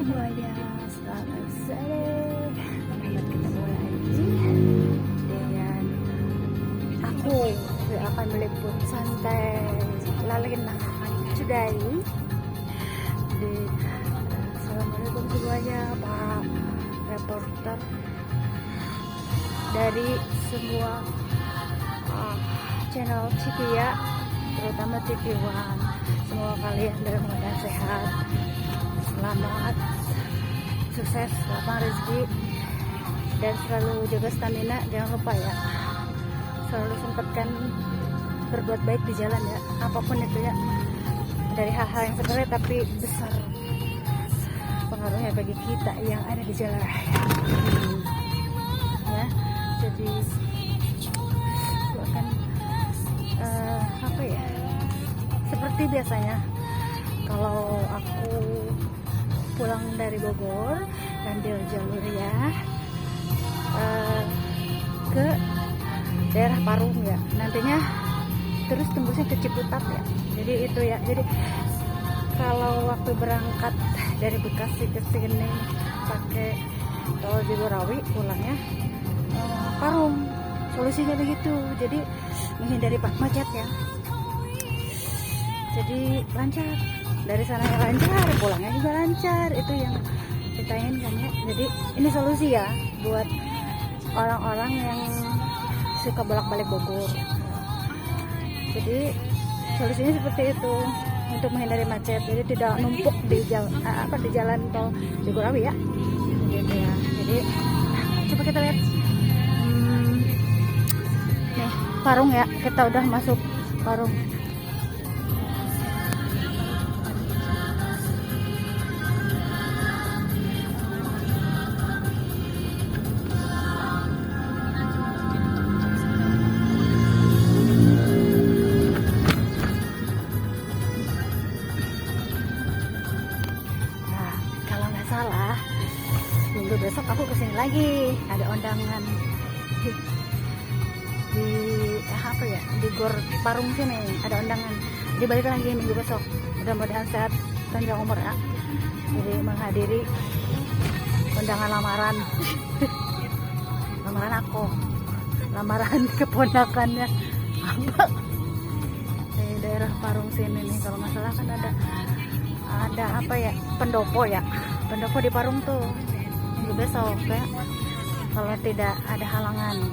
semuanya, selamat sore. Selamat ketemu lagi dengan aku yang akan meliput santai lalinah today. Assalamualaikum semuanya, Pak reporter dari semua channel TV ya, terutama TV One. Semoga kalian dalam keadaan sehat, selamat, sukses, lapang rezeki, dan selalu jaga stamina. Jangan lupa ya, selalu sempatkan berbuat baik di jalan ya, apapun itu ya, dari hal-hal yang sepele tapi besar pengaruhnya bagi kita yang ada di jalan raya. Ya, jadi aku akan apa ya, seperti biasanya kalau aku pulang dari Bogor, ambil jalur ya ke daerah Parung ya, nantinya terus tembusnya ke Ciputat ya. Jadi itu ya, jadi kalau waktu berangkat dari Bekasi ke sini pakai tol Jagorawi, pulangnya Parung, solusinya begitu. Jadi menghindari macet ya, jadi lancar, dari sana lancar, pulangnya juga lancar. Itu yang kita inginkan ya. Jadi ini solusi ya buat orang-orang yang suka bolak-balik Bogor. Jadi solusinya seperti itu untuk menghindari macet, jadi tidak numpuk di jalan tol Jagorawi ya, gitu ya. Jadi coba kita lihat nih Parung ya, kita udah masuk Parung. Salah, minggu besok aku kesini lagi, ada undangan di apa ya, di Gor Parung sini ada undangan. Jadi balik lagi minggu besok, mudah-mudahan sehat panjang umur ya. Jadi menghadiri undangan lamaran lamaran aku, lamaran keponakannya abang di daerah Parung sini nih. Kalau nggak salah kan ada apa ya, pendopo ya, pendopo di Parung tuh minggu besok ya, kalau tidak ada halangan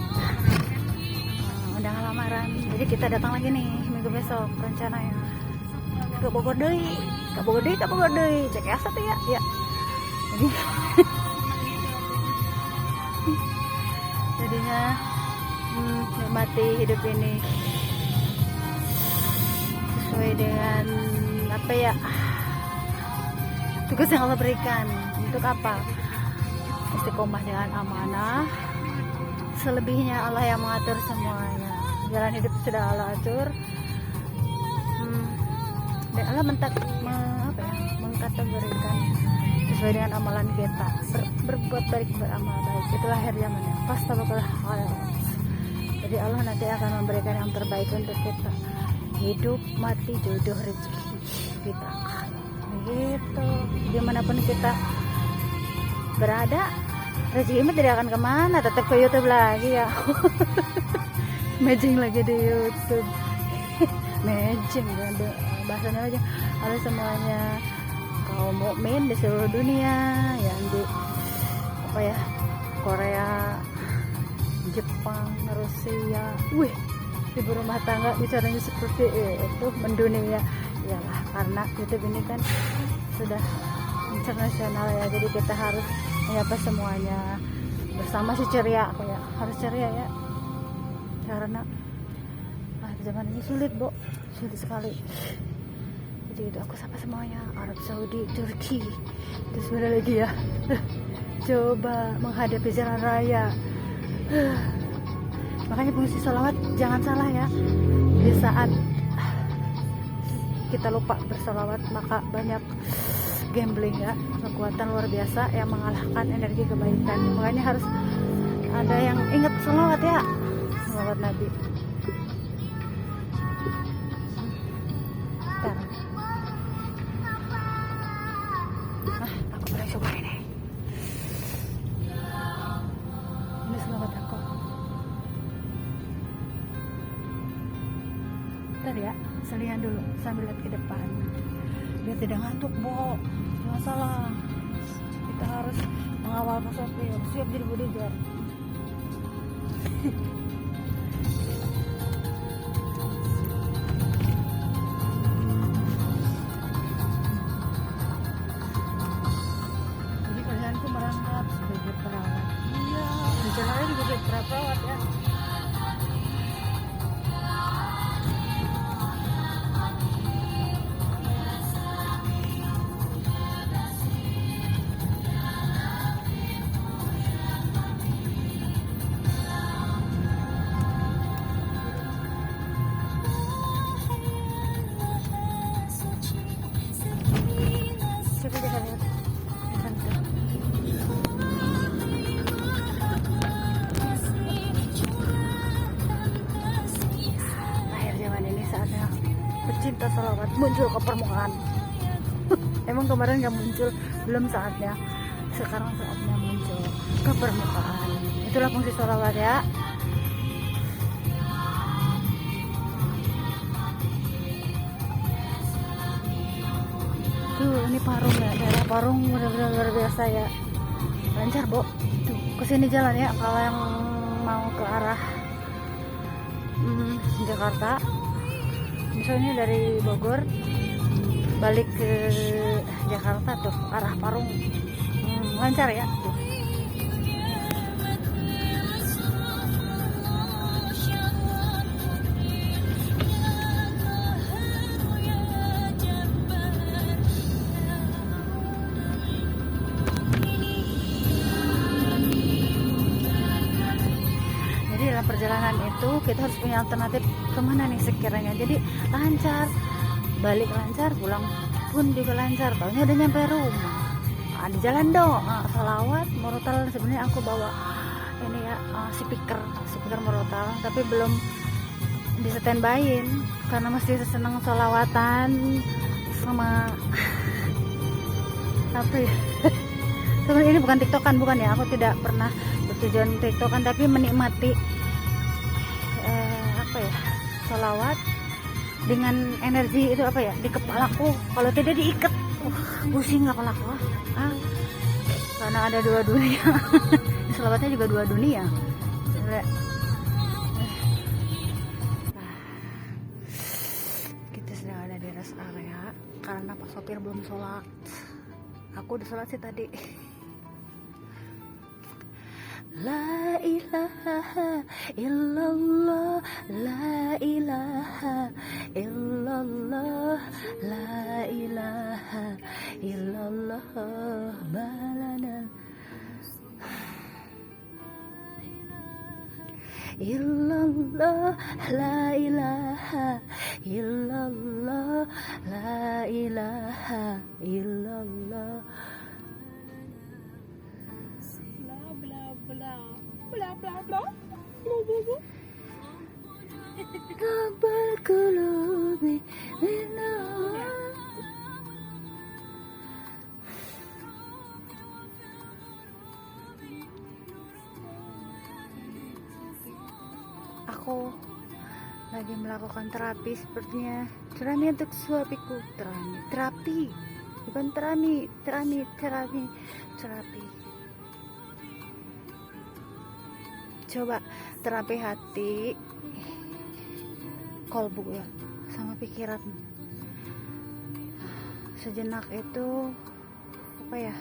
undangan lamaran. Jadi kita datang lagi nih minggu besok rencananya ke Bogor deui, cek asa tuh ya. Jadi jadinya nikmati hidup ini sesuai dengan apa ya, tugas yang Allah berikan. Untuk apa? Istiqomah dengan amanah. Selebihnya Allah yang mengatur semuanya. Jalan hidup sudah Allah atur. Dan Allah mengkategorikan sesuai dengan amalan kita. Berbuat baik, beramal baik. Itulah akhir zamannya. Fastabaqul khairat. Jadi Allah nanti akan memberikan yang terbaik untuk kita. Hidup, mati, jodoh, rezeki kita. Gitu, dimanapun kita berada, rezeki tidak akan kemana, tetap ke YouTube lagi ya. Mejing lagi di YouTube. Mejing ada bahasanya aja. Ada semuanya kaum mukmin di seluruh dunia yang di apa ya, Korea, Jepang, Rusia, ibu rumah tangga bicaranya seperti itu, mendunia. Iyalah, karena YouTube ini kan sudah internasional ya, jadi kita harus menyapa semuanya bersama si ceria, ya harus ceria ya, karena zaman ini sulit sekali. Jadi itu aku sapa semuanya, Arab Saudi, Turki, terus mana lagi ya, coba menghadapi jalan raya. Makanya fungsi sholawat jangan salah ya, di saat kita lupa bersalawat maka banyak gambling ya, kekuatan luar biasa yang mengalahkan energi kebaikan. Makanya harus ada yang ingat salawat ya, salawat Nabi. Aku pernah coba Bentar ya, selian dulu sambil lihat ke depan. Dia tidak ngantuk, Bo. Masalah. Kita harus mengawal Pak Sopir. Siap jadi bodyguard. Jadi kalianku merangkap sebagai perawat. Iya. Di jalannya juga jadi perawat ya. Coba kita lihat depan tuh. Akhir zaman ini saatnya pecinta salawat muncul ke permukaan. Emang kemarin nggak muncul, belum saatnya. Sekarang saatnya muncul ke permukaan. Itulah fungsi salawat ya. Tuh, ini Parung ya, daerah Parung benar-benar luar biasa ya. Lancar, Bo. Tuh, kesini jalan ya kalau yang mau ke arah Jakarta. Misalnya dari Bogor balik ke Jakarta tuh arah Parung. Lancar ya. Tuh. Dalam perjalanan itu kita harus punya alternatif kemana nih sekiranya, jadi lancar, balik lancar, pulang pun juga lancar. Taunya udah nyampe rumah, di jalan dong. Salawat murotal sebenarnya aku bawa ini ya, speaker murotal, tapi belum di standby-in karena masih seneng salawatan sama apa ya. Sebenarnya ini bukan tiktokan, bukan ya, aku tidak pernah bertujuan tiktokan, tapi menikmati salawat dengan energi itu apa ya di kepalaku. Kalau tidak diikat, pusing kepalaku. Karena ada dua dunia. Salawatnya juga dua dunia. Kita sedang ada di rest area karena Pak Sopir belum sholat. Aku udah sholat sih tadi. La ilaha illallah, la ilaha illallah, la ilaha illallah, balana illallah, la ilaha illallah, la ilaha illallah. Rabbal qulubi aku lagi melakukan terapi sepertinya. Terapi untuk suamiku. Terapi bukan terapi. Coba terapi hati, kolbu ya, sama pikiran. Sejenak itu apa ya,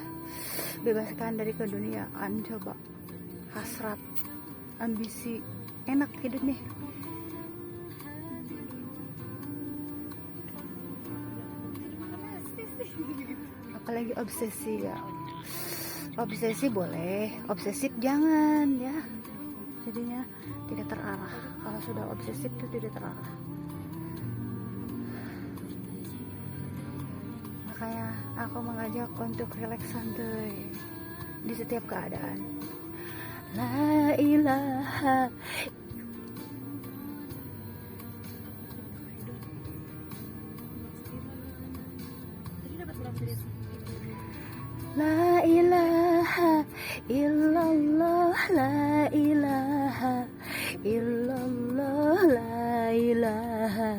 bebaskan dari keduniaan. Coba hasrat, ambisi, enak hidup nih. Apalagi obsesi ya. Obsesi boleh, obsesif jangan ya. Jadinya tidak terarah. Kalau sudah obsesif itu tidak terarah. Makanya aku mengajak untuk relax santuy di setiap keadaan. La ilaha La ilaha illallah, la ilaha illallah, la ilaha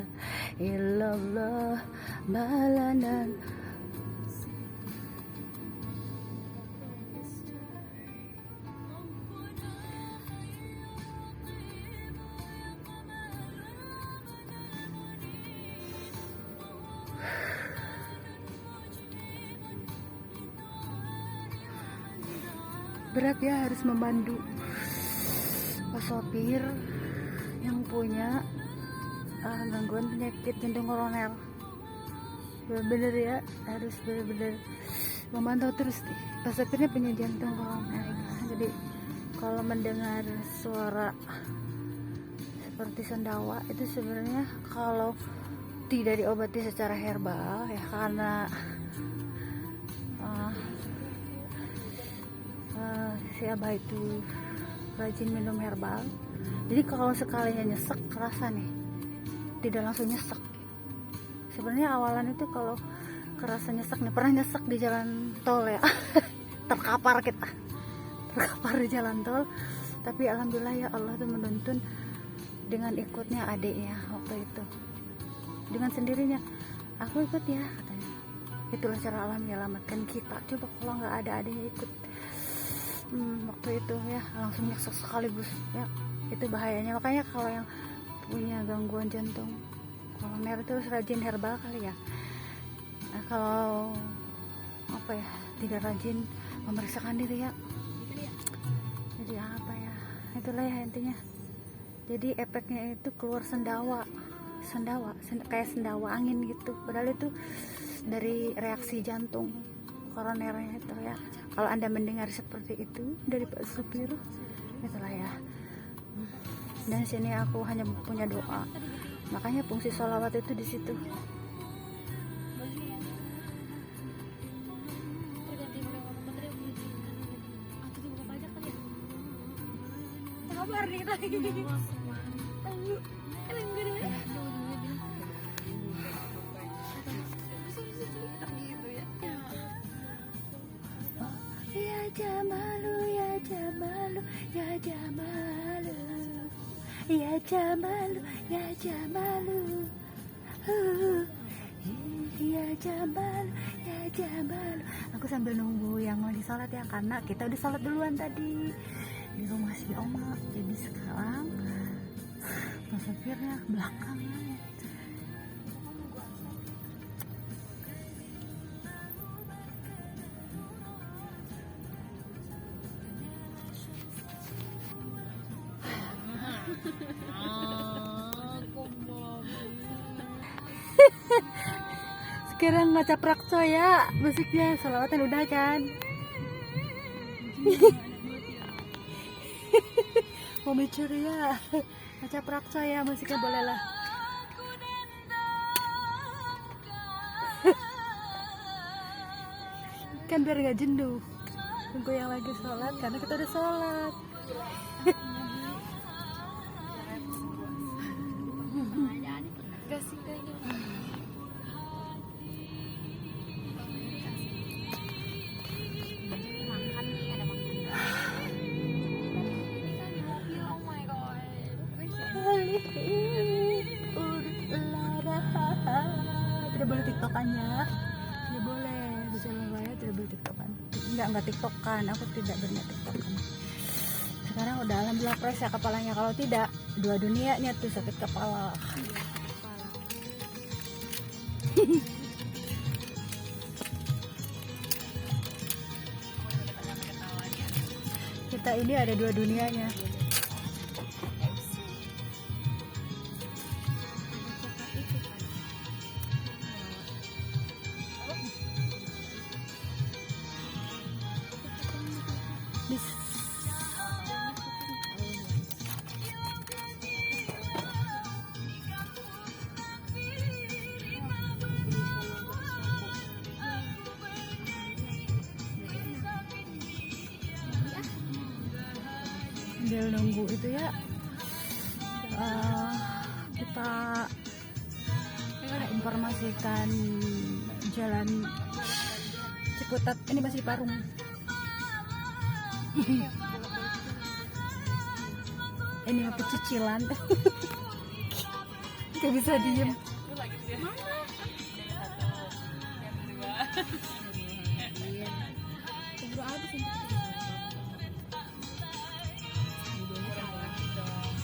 Balanan. Berat ya harus membantu Pak sopir yang punya gangguan penyakit jantung koroner. Bener-bener ya, harus bener-bener memantau terus nih. Pak sopirnya punya jantung koroner. Jadi kalau mendengar suara seperti sendawa itu sebenarnya kalau tidak diobati secara herbal ya, karena si Abah itu rajin minum herbal. Jadi kalau sekalinya nyesek kerasa nih, tidak langsung nyesek. Sebenarnya awalan itu kalau kerasa nyesek nih, pernah nyesek di jalan tol ya terkapar di jalan tol. Tapi alhamdulillah ya Allah tuh menuntun dengan ikutnya adiknya waktu itu, dengan sendirinya aku ikut ya katanya. Itulah cara alam menyelamatkan kita. Coba kalau nggak ada adiknya ikut waktu itu ya, langsung nyesek sekaligus ya, itu bahayanya. Makanya kalau yang punya gangguan jantung koroner itu harus rajin herbal kali ya. Nah, kalau apa ya, tidak rajin memeriksakan diri ya, jadi apa ya, itulah ya intinya. Jadi efeknya itu keluar sendawa kayak sendawa angin gitu, padahal itu dari reaksi jantung koronernya itu ya. Kalau Anda mendengar seperti itu dari Pak supir, itulah ya. Dan sini aku hanya punya doa, makanya fungsi sholawat itu di situ. Ya Jamalu, ya Jamalu, ya Jamalu, ya Jamalu, ya Jamalu, ya Jamalu, ya Jamalu. Aku sambil nunggu yang lagi sholat ya, karena kita udah sholat duluan tadi di rumah si Oma. Jadi sekarang sopirnya belakang. Sekarang ngacap rakso ya musiknya, salawatan udah kan. Mau micur ya, ngacap rakso ya musiknya, boleh lah. Kan biar gak jenuh tunggu yang lagi sholat, karena kita udah sholat. Tidak boleh tiktokannya, tidak boleh di channel saya, tidak boleh tiktokan. Enggak tiktokan, aku tidak berniat tiktokan. Sekarang udah alhamdulillah fresh ya kepalanya, kalau tidak dua dunianya tuh sakit kepala. Kita ini ada dua dunianya. Sambil nunggu itu ya, kita informasikan jalan Ciputat. Ini masih Parung. Ini apa cicilan? Gak bisa diem. Iya. Keburu habis ini. Videonya salah dong.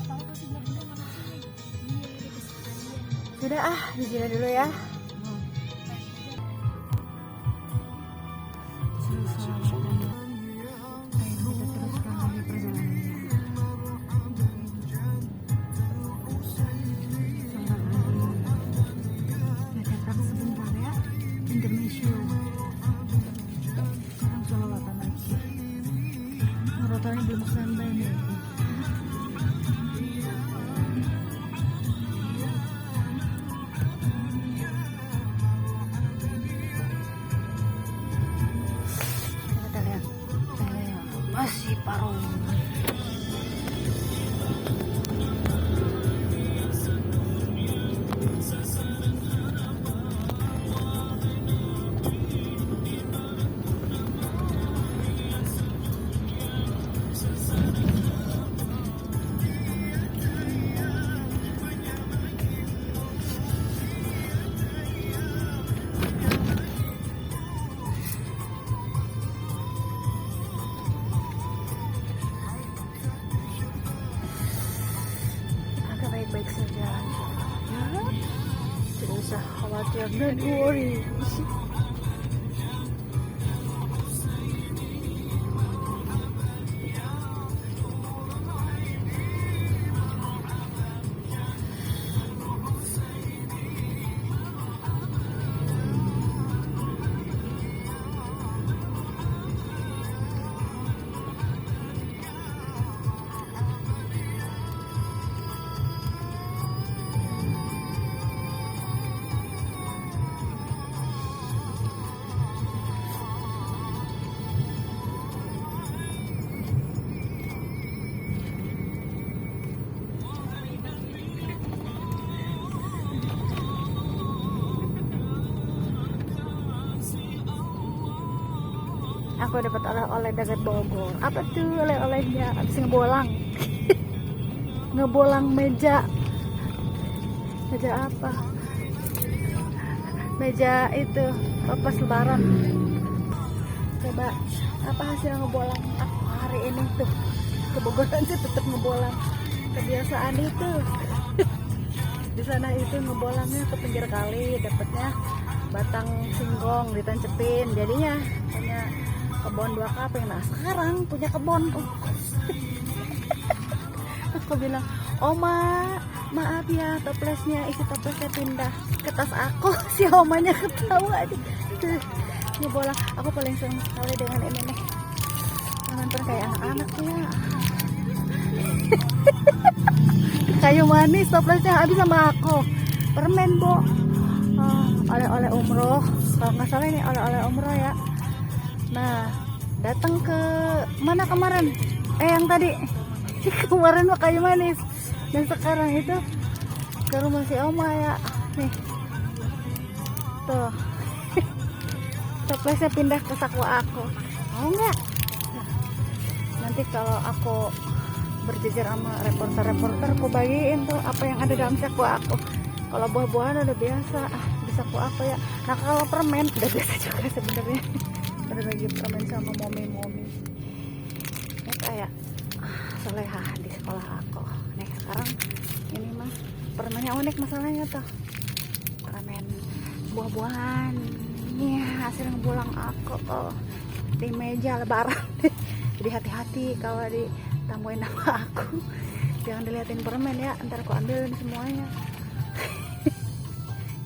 Tahu pasti bilang enggak makasih. Iya, dia kesekalian. Sudah di sini dulu ya. Rotannya belum standby nih. Kita lihat, masih paruh. Agak baik-baik saja. Ya, tidak usah khawatir, don't worry. Aku dapat oleh-oleh dari Bogor. Apa tuh oleh-olehnya? Habis ngebolang. Ngebolang meja. Meja apa? Meja itu pas lebaran. Coba apa hasil ngebolang aku hari ini tuh? Ke Bogor aja tetap ngebolang. Kebiasaan itu. Di sana itu ngebolangnya ke pinggir kali, dapatnya batang singkong ditancepin. Jadinya punya kebun 2 kaping. Nah sekarang punya kebun. Aku bilang, Oma maaf ya, toplesnya, isi toplesnya pindah ke tas aku. Si omanya ketawa aja. Ngebolang. Aku paling senang sekali dengan ini nih. Nonton kayak anak-anak ya. Kayu manis toplesnya habis sama aku. Permen Bo. Oleh-oleh umroh. Kalau nggak salah ini oleh-oleh umroh ya. Nah, datang ke mana kemarin? Yang tadi kemarin mah kayu manis. Dan sekarang itu ke rumah si Oma ya. Nih, tuh. Toplesnya pindah ke saku aku. Mau nggak? Nanti kalau aku berjejer sama reporter-reporter, aku bagiin tuh apa yang ada dalam saku aku. Kalau buah-buahan udah biasa di saku aku ya. Nah kalau permen udah biasa juga sebenarnya. Udah bagi permen sama momi-momi. Ini kayak solehah di sekolah aku. Nih sekarang ini mah permennya unik masalahnya tuh. Permen buah-buahan. Iya hasil ngebolang aku di meja lebaran. Jadi hati-hati kalau ditambahin nama aku. Jangan diliatin permen ya, ntar aku ambil semuanya.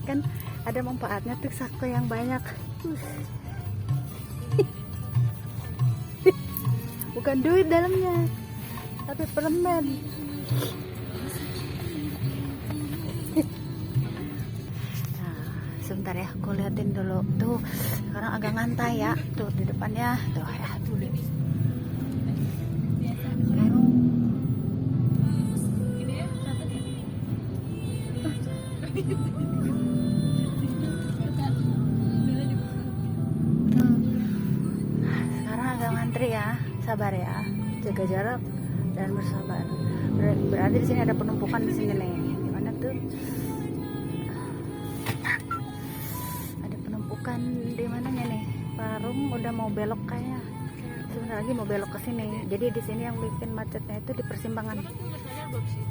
Kan ada manfaatnya tuh saku yang banyak. Bukan duit dalamnya, tapi permen. Nah, sebentar ya, aku liatin dulu. Tuh, sekarang agak ngantai ya. Tuh di depannya, tuh ya, tuh lihat. Sekarang agak ngantri ya, sabar ya, jaga jarak dan bersabar. Berarti di sini ada penumpukan di sini nih. mana tuh ada penumpukan di mananya nih. Parung udah mau belok kayaknya, sebentar lagi mau belok ke sini. Jadi di sini yang bikin macetnya itu di persimpangan.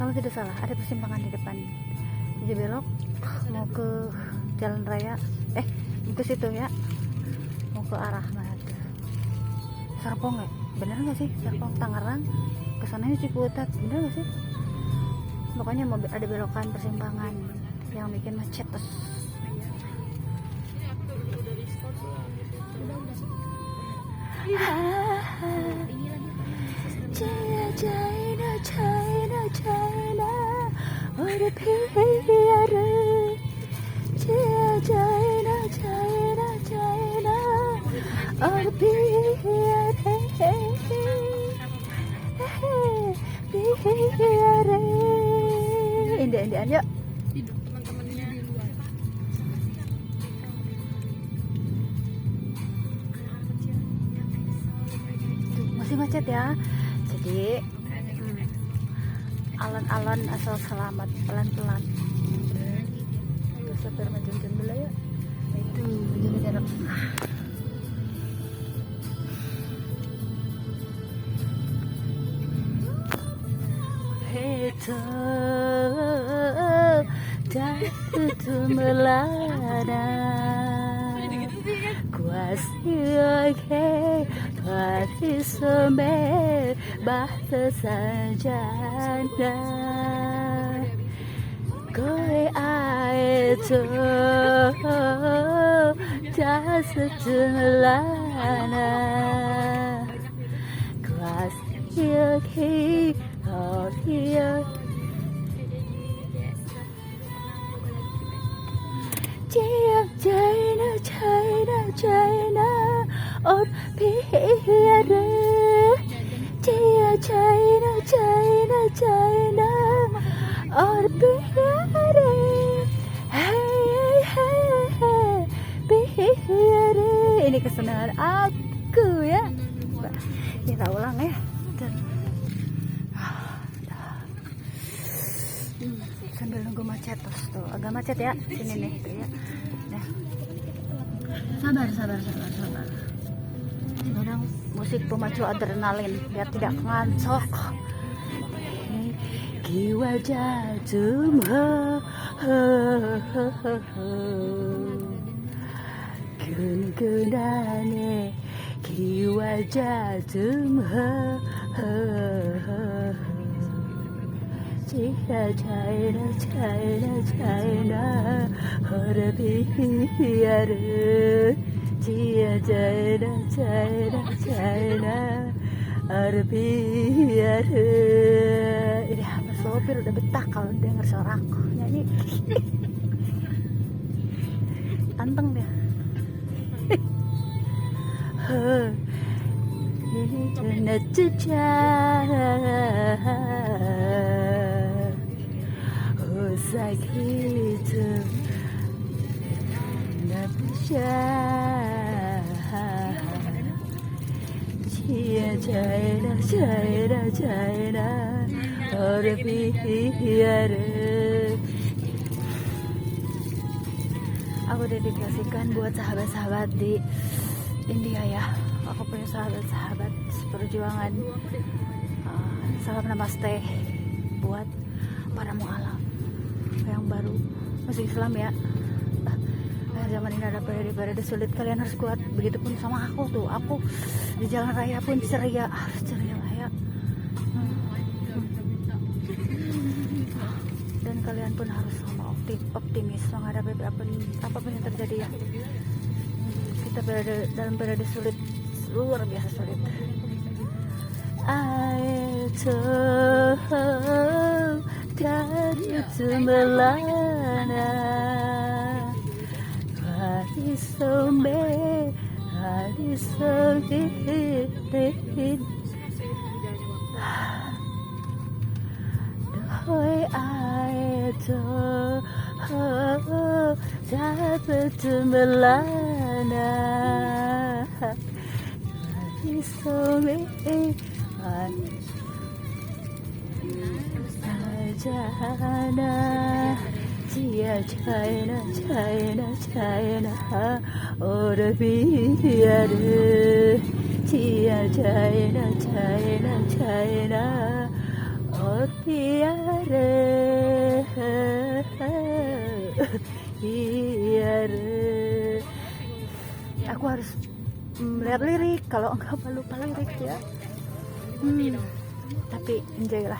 Kamu tidak salah, ada persimpangan di depan. Jadi belok mau ke jalan raya, mau ke situ ya, mau ke arah mana tuh? Serpong ya? Bener nggak sih? Serpong Tangerang, kesananya Ciputat, bener nggak sih? Pokoknya mau ada belokan persimpangan yang bikin macet terus. China, China, China, China, udah piara. China, China, China, China, udah piara. Piara. Indah-indahan yuk. Teman-temannya di luar. Masih macet ya, jadi alon-alon asal selamat, pelan-pelan. Terus supir menjunjung dulu ya, itu menjaga jarak. Itu itu melana kuasai kuasi semer bahasa sajana koi itu jasa melana kuasai oh iya China, China, China, or piara. China, China, China, China, or piara. Hey, hey, hey, piara. Ini kesenangan aku ya. Kita ulang ya. Sambil nunggu macet tuh agak macet ya sini nih tuh ya. Nah. Sabar. Kadang musik pemacu adrenalin biar tidak ngancok. Kiwa jatuh gun-gunane kiwa jatuh China, China, China, China, ora piara. China, China, China, China, ora piara. Ini apa sopir udah betah kalau denger suara aku nyanyi. Anteng dia. Ini kena sakit nak bisa China, China, China, orang piara. Aku dedikasikan buat sahabat-sahabat di India ya. Aku punya sahabat-sahabat seperjuangan. Salam namaste buat para mualaf yang baru masih Islam ya. Zaman ini ada periode sulit, kalian harus kuat. Begitupun sama aku tuh, aku di jalan raya pun ceria, harus ceria lah ya. Dan kalian pun harus sama optimis menghadapi apapun yang terjadi ya. Kita berada dalam periode sulit, luar biasa sulit. Ayo dari Cemelana hari sogit Doi ayo dari Cemelana hari sogit China, chia China, China, China, or beer, chia China, China, China, or beer, aku harus melihat lirik, kalau enggak lupa lirik ya. Tapi enjoy lah,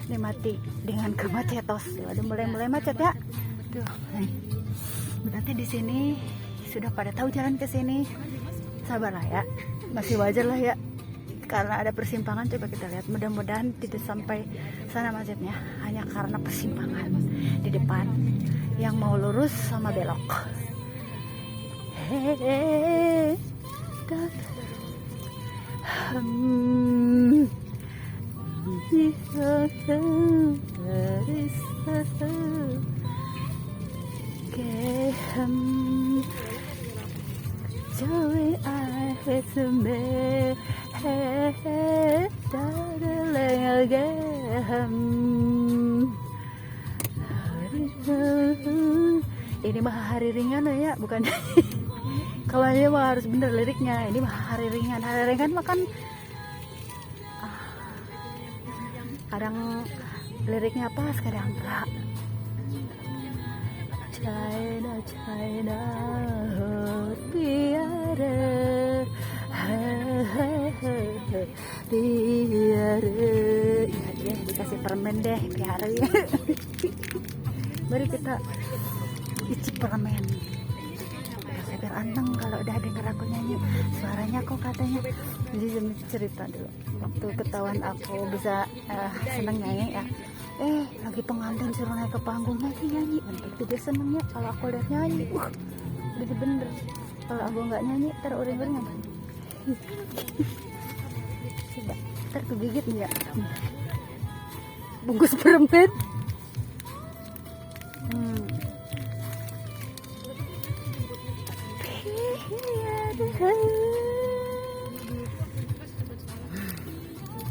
nikmati dengan kemacetos. Waduh, mulai macet ya. Tuh, nih. Berarti di sini sudah pada tahu jalan ke sini. Sabarlah ya, masih wajar lah ya. Karena ada persimpangan, coba kita lihat. Mudah-mudahan tidak sampai sana macetnya, hanya karena persimpangan di depan yang mau lurus sama belok. Hehehe. Ini mah hari ringan ya, bukan. Kalau ini mah harus bener liriknya. Ini mah hari ringan. Hari ringan mah kan kadang liriknya pas, kadang enggak. China, China, biare, biare. Ya, dikasih permen deh, biare. Mari kita icip permen. Biar anteng kalau udah denger aku nyanyi, suaranya kok katanya. Jadi cerita dulu waktu ketahuan aku bisa seneng nyanyi ya, lagi pengantin suruh naik ke panggung nyanyi, nanti dia senengnya kalau aku lihat nyanyi. Bener-bener kalau aku nggak nyanyi teruring-uring apa. Coba ntar kegigit nggak bungkus permen.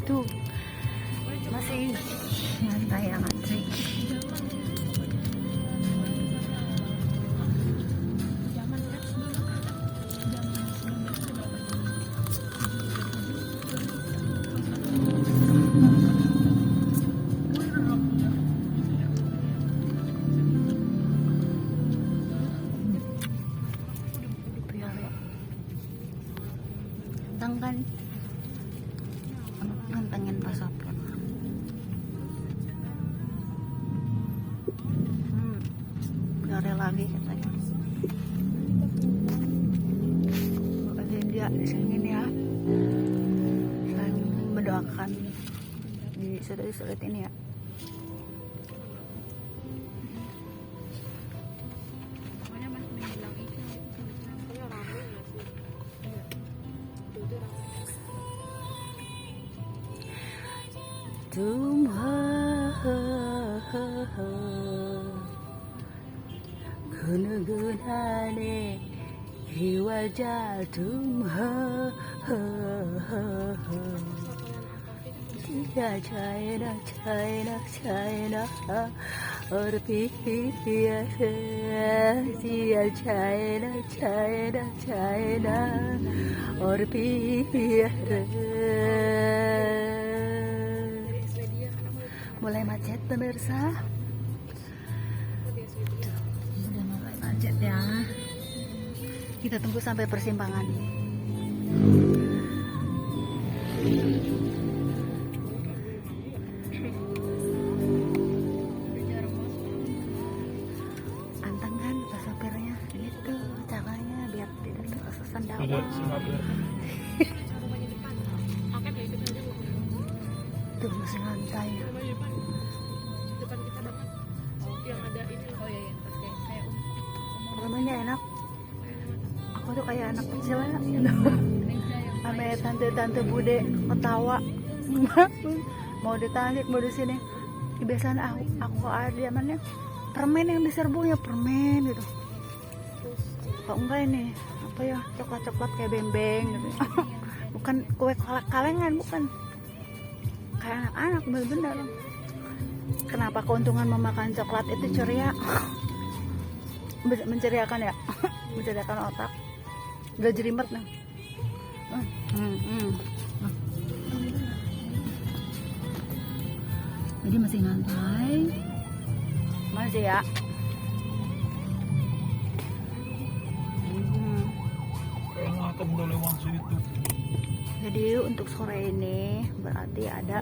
Tuh masih nyantai yang antri. Kan ngantengin pas sopir. Gak ada lagi katanya. Makasih dia disini ya. Saya mendoakan di sulit ini ya. Gunane di wajah China, China, China, or China, China, China, China, or mulai macet pemirsa. Udah mulai macet ya. Kita tunggu sampai persimpangan. Anteng kan pas sopirnya gitu caranya biar tidak terasa sendawa. Tuh masih lantai. Depan kita banget. Yang ada ini. Oh iya iya. Kayak Namanya enak. Aku tuh kayak anak kecil ya. Ame tante-tante bude ketawa. Mau ditarik mau di sini. Kebiasaan aku ada zamannya permen yang diserbunya permen gitu. Kok enggak ini apa ya, coklat-coklat kayak bembeng gitu. Bukan kue kalengan, bukan. kayak anak-anak bener-bener. Kenapa keuntungan memakan coklat itu ceria? Menceriakan ya. Menceriakan otak. Udah jerimet nih. Jadi masih nyantai. Masih ya. Jadi untuk sore ini berarti ada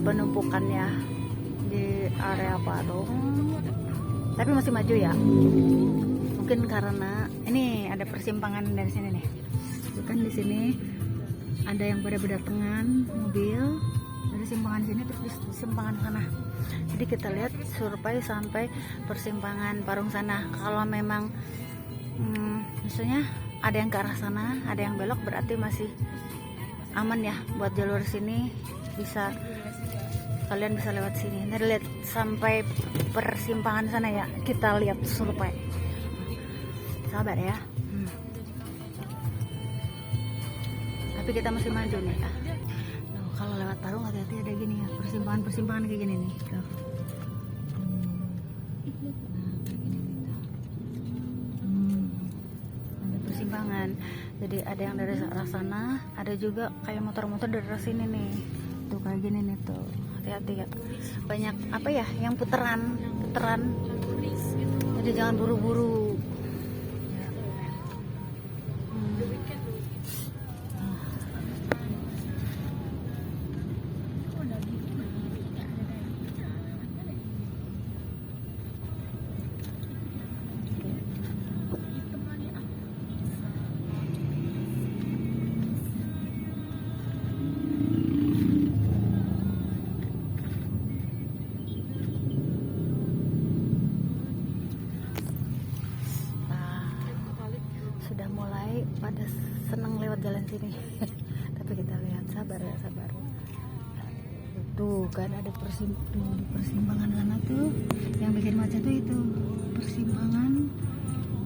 penumpukannya di area Parung, tapi masih maju ya. Mungkin karena ini ada persimpangan dari sini nih. Kan di sini ada yang pada berdatangan mobil dari simpangan sini terus di simpangan sana. Jadi kita lihat survei sampai persimpangan Parung sana. Kalau memang misalnya ada yang ke arah sana, ada yang belok, berarti masih aman ya buat jalur sini, bisa kalian bisa lewat sini. Nah, lihat sampai persimpangan sana ya, kita lihat survei. Sabar ya. Tapi kita masih maju nih ya. Nah, kalau lewat Parung hati-hati ada gini ya, persimpangan kayak gini nih. Tuh. Persimpangan, jadi ada yang dari arah sana, ada juga kayak motor-motor dari arah sini nih, tuh kayak gini nih tuh, hati-hati ya, banyak apa ya yang puteran, jadi jangan buru-buru. Sudah mulai pada senang lewat jalan sini. Tapi kita lihat, sabar ya, sabar. Tuh kan ada persimpangan sana tuh, yang bikin macet tuh itu persimpangan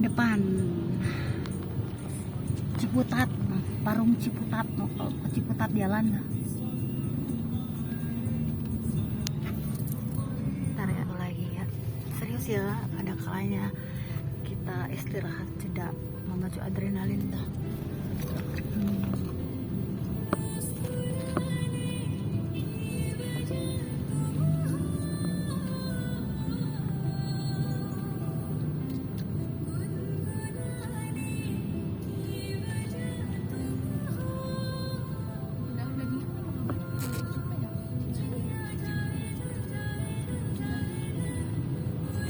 depan Ciputat, Parung Ciputat, Ciputat jalan. Ntar ya lagi ya, serius ya, ada kalanya kita istirahat jeda, memacu adrenalin dah.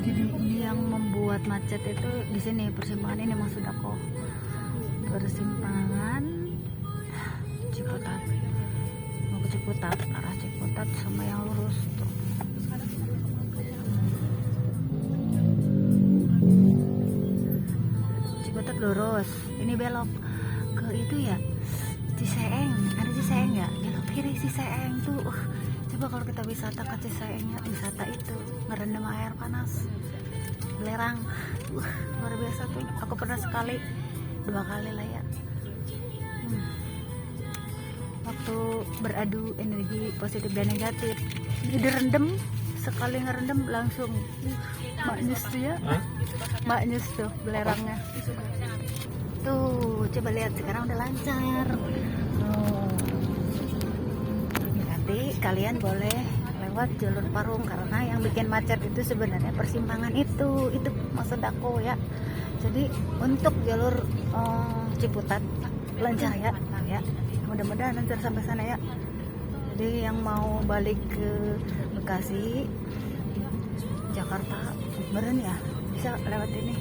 Jadi ini yang membuat macet itu di sini, persimpangan ini maksud aku. Persimpangan Ciputat, mau ke Ciputat, arah Ciputat sama yang lurus tuh. Ciputat lurus, ini belok ke itu ya, Ciseeng, ada Ciseeng ya, belok kiri Ciseeng tuh. Coba kalau kita wisata ke Ciseeng ya, wisata itu ngerendam air panas, belerang, luar biasa tuh. Aku pernah sekali, 2 kali lah ya. Waktu beradu energi positif dan negatif, direndam, sekali ngerendam langsung maknyus tuh ya, maknyus tuh belerangnya. Tuh coba lihat, sekarang udah lancar. Nanti kalian boleh lewat jalur Parung, karena yang bikin macet itu sebenarnya persimpangan itu maksud aku ya. Jadi untuk jalur Ciputat lancar ya, mudah-mudahan lancar sampai sana ya. Jadi yang mau balik ke Bekasi, Jakarta, beren ya, bisa lewat ini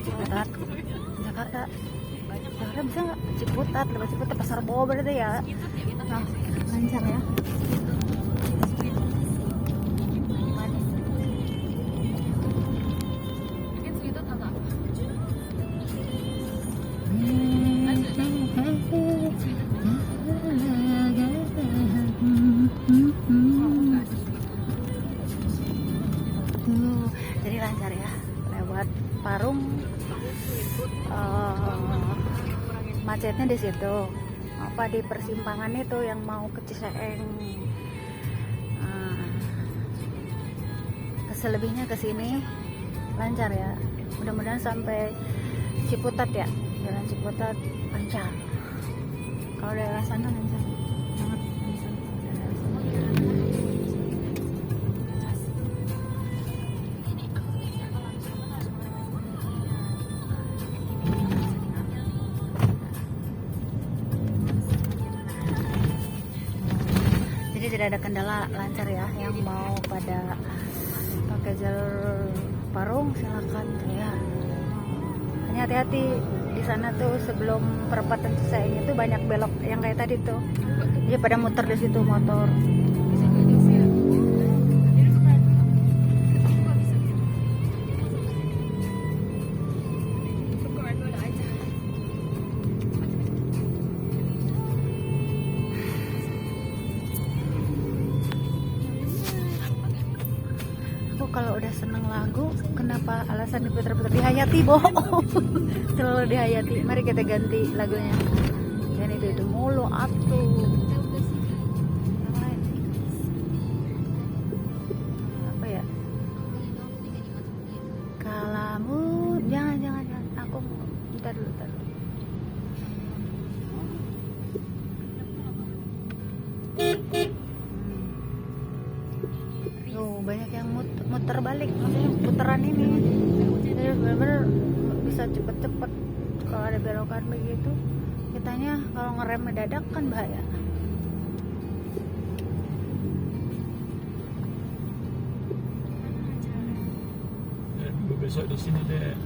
Ciputat, Jakarta bisa nggak? Ciputat, lewat Ciputat, Pasar Bowo berarti ya. Nah, lancar ya. Jadi lancar ya, lewat Parung, macetnya di situ. apa di persimpangan itu yang mau ke Ciseeng. Selebihnya ke sini lancar ya. Mudah-mudahan sampai Ciputat ya, jalan Ciputat lancar. Kalau daerah sana lancar banget. Daerah sana. Jadi tidak ada kendala, lancar ya. Yang mau pada pakai jalur Parung silakan ya. Hanya hati-hati di sana tuh sebelum perempatan Ciseeng itu banyak belok yang kayak tadi tuh. Jadi pada muter di situ motor. Kalau udah seneng lagu, kenapa alasan diputar-putar? Dihayati, bohong. Selalu dihayati. Mari kita ganti lagunya. Dan itu mulu atuh. Apa ya? Kalamu, jangan. Aku bentar dulu. Tuh, banyak yang muter balik, maksudnya putaran ini. Jadi benar-benar bisa cepet-cepet. Kalau ada belokan begitu, kitanya kalau ngerem mendadak kan bahaya. Besok di sini deh.